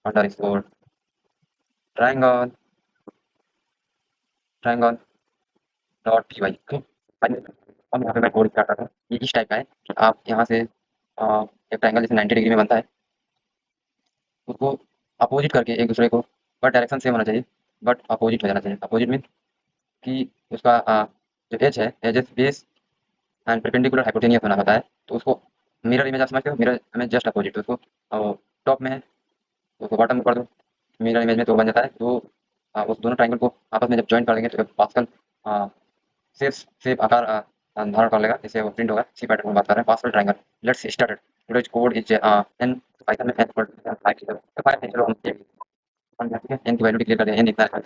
Underscore triangle triangle dot P Y. अब यहाँ पे मैं कोड स्टार्ट करता हूँ। ये इस टाइप का है कि आप यहाँ से एक ट्रायंगल जैसे 90 डिग्री में बनता है, उसको अपोजिट करके एक दूसरे को, बट डायरेक्शन सेम होना चाहिए, बट अपोजिट हो जाना चाहिए। अपोजिट मीन कि उसका जो एज है, edges base and perpendicular hypotenuse होना होता है। तो उसको मिरर इमेज आप समझते हो, मिरर में जस्ट अपोजिट उसको टॉप में है तो उसको बॉटम में कर दो, मिरर इमेज में तो बन जाता है। तो उस दोनों ट्रायंगल को आपस में जब जॉइन कर देंगे तो पास्कल शेप शेप आकार धारण कर लेगा, जिससे वो प्रिंट होगा। इसी पैटर्न की बात कर रहे हैं, pascal triangle. Let's start. Today's code is an, Python में एन इक्वल टू 5 तो 5 है। चलो हम ठीक है, एन की वैल्यू डिक्लेयर कर दें, एन इतना है।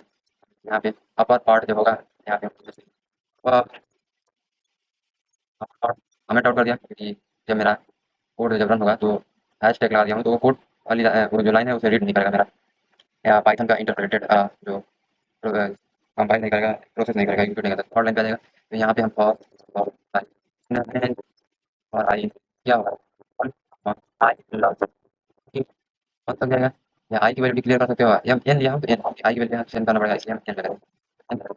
यहाँ पे अपर पार्ट जो होगा, यहाँ पे कमेंट आउट कर दिया, क्योंकि जब मेरा कोड जब रन होगा तो हैश टैग लगा दिया हूँ, तो वो कोड वाली वो जो लाइन है उसे रीड नहीं करेगा मेरा, या पाइथन का इंटरप्रेटेड जो कंपाइल नहीं करेगा, प्रोसेस नहीं करेगा, एग्जीक्यूट नहीं करेगा। थर्ड लाइन पे आ जाएगा। तो यहाँ पे हम फॉर आई और आई क्या होगा, और आई ठीक कौन तक जाएगा। या आई की वैल्यू डिक्लेयर कर सकते हो, या एन लिया हूँ तो एन, आई की वैल्यू सेंड करना पड़ेगा, इसलिए हम एन लगाएंगे।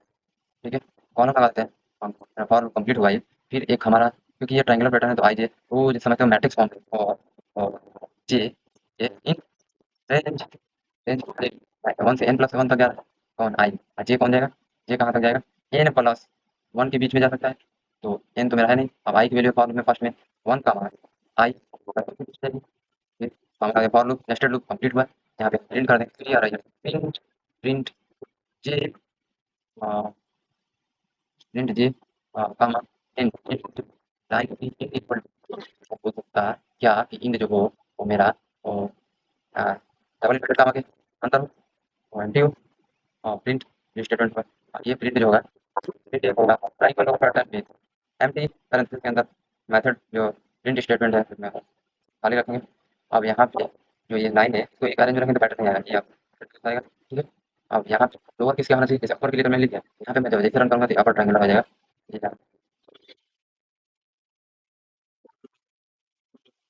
ठीक है, कॉलम लगाते हैं हम। फॉर्म कंप्लीट हुआ ये। फिर एक हमारा, क्योंकि ये ट्रायंगुलर पैटर्न है तो आई जे वो जिस समझते हो मैट्रिक्स फॉर्म और जे ये इन रेंज रेंज 1 से n+1 तक जा रहा है। कौन आई, जे कौन जाएगा, जे कहाँ तक जाएगा, n+1 के बीच में जा सकता है। तो n तो मेरा है नहीं। अब आई की वैल्यू फॉर लूप में फर्स्ट में 1 का मान i for loop nested loop complete हुआ। यहाँ पे प्रिंट कर दें, क्लियर है print print j print j comma in like equal हो सकता है क्या कि इन जो हो वो मेरा वो डबल इनवर्टेड कॉमा के अंतर हो और एम्प्टी हो। प्रिंट स्टेटमेंट पर ये प्रिंट जो होगा, प्रिंट एक होगा triangle of pattern with empty parenthesis के अंदर मेथड जो प्रिंट स्टेटमेंट है उसमें खाली रखेंगे। अब यहाँ पे जो ये लाइन है इसको एक अरेंज में रखेंगे तो पैटर्न नहीं आएगा, ये आप आएगा। ठीक है, अब यहाँ पे लोअर किसके होना चाहिए, जैसे अपर के लिए तो मैंने लिख दिया। यहाँ पे मैं जब जैसे रन करूँगा तो अपर ट्रायंगल आ जाएगा। ये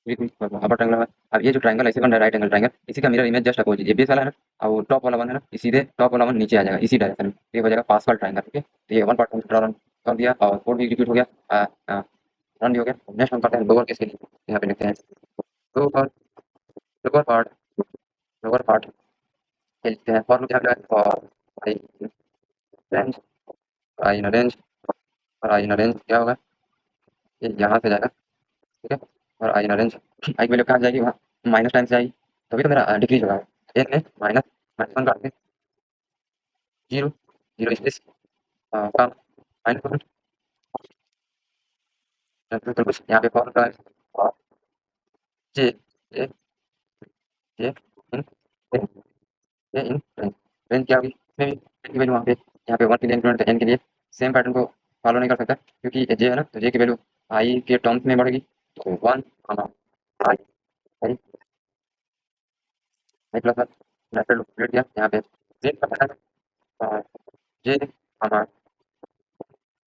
अपर ट्रायंगल में अब ये जो ट्रायंगल ऐसे बन रहा है, राइट एंगल ट्रायंगल, इसी का मिरर इमेज जस्ट अपोजिट ये बेस वाला है ना, और टॉप वाला वन है ना, ये सीधे टॉप वाला वन नीचे आ जाएगा इसी डायरेक्शन में, ये हो जाएगा पास्कल ट्रायंगल। ठीक है, तो ये वन पार्ट ड्रॉ रन कर दिया और कोड भी एग्जीक्यूट हो गया, रन भी हो गया। नेक्स्ट हम करते हैं लोअर केस के लिए। यहाँ पे लिखते हैं lower lower part lower part के लिखते हैं फॉर लूप। यहाँ पे for I range I in range और आई इन रेंज क्या होगा, ये यहाँ से जाएगा। ठीक है, और आई इन रेंज आई की वैल्यू कहाँ जाएगी, वहाँ माइनस टाइम से आएगी, तभी तो मेरा डिक्रीज होगा। एक में माइनस माइनस वन काट के जीरो जीरो स्पेस कम माइनस वन बिल्कुल कुछ यहाँ पे फॉर का जे जे जे इन जे इन रेंज रेंज क्या होगी, इसमें भी n की वैल्यू वहाँ पे, यहाँ पे वन के लिए इंक्रीमेंट एन के लिए सेम पैटर्न को फॉलो नहीं कर सकता, क्योंकि जे है ना, तो जे की वैल्यू आई के टर्म्स में बढ़ेगी। तो one i i i plus one nested loop create किया। यहाँ पे जे का पैटर्न जे हमारा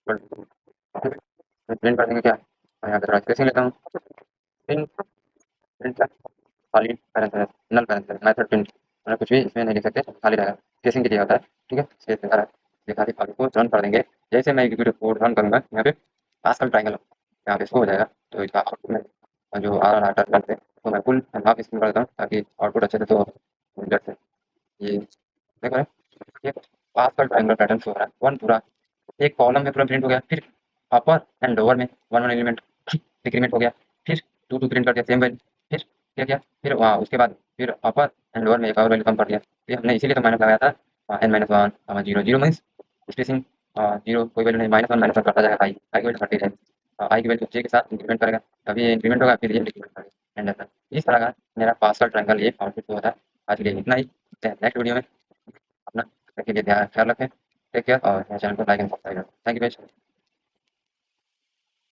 प्रिंट कर देंगे क्या, और यहाँ पे थोड़ा स्पेसिंग लेता हूँ। प्रिंट प्रिंट क्या, खाली पैरेंथेसिस नल पैरेंथेसिस मेथड प्रिंट, मतलब कुछ भी इसमें नहीं लिख सकते, खाली रहेगा, स्पेसिंग के लिए होता है। ठीक है, स्पेस दिखा रहा है, दिखा दी फाइल को रन कर देंगे। जैसे मैं एग्जीक्यूटिव कोड रन करूँगा यहाँ पे पास्कल ट्रायंगल यहाँ पे शो हो जाएगा। तो इसका आउटपुट में जो आ रहा है टर्न से, तो मैं फुल हाफ स्क्रीन कर देता हूँ ताकि आउटपुट अच्छे से तो जट से ये देख रहे हैं। ये पास्कल ट्रायंगल पैटर्न शो हो रहा है, वन पूरा एक कॉलम में पूरा प्रिंट हो गया। फिर अपर एंड लोअर में वन वन एलिमेंट डिक्रीमेंट हो गया। फिर टू टू प्रिंट कर दिया सेम वैल्यू। फिर क्या किया, फिर उसके बाद फिर अपर एंड लोअर में एक और वैल्यू कम कर दिया। तो ये हमने इसीलिए तो माइनस लगाया था, n minus one zero zero means spacing zero कोई वैल्यू नहीं, माइनस वन करता जाएगा। आई की वैल्यू थर्टी है, आई की वैल्यू जे के साथ इंक्रीमेंट करेगा, तभी ये इंक्रीमेंट होगा, फिर ये डिक्रीमेंट करेगा एंड ऐसा। इस तरह का मेरा पास्कल ट्रायंगल ये आउटपुट होता है। आज के लिए इतना ही, नेक्स्ट वीडियो में अपना के लिए ध्यान ख्याल रखें। टेक केयर और मेरे चैनल को लाइक एंड सब्सक्राइब करें। Thank you.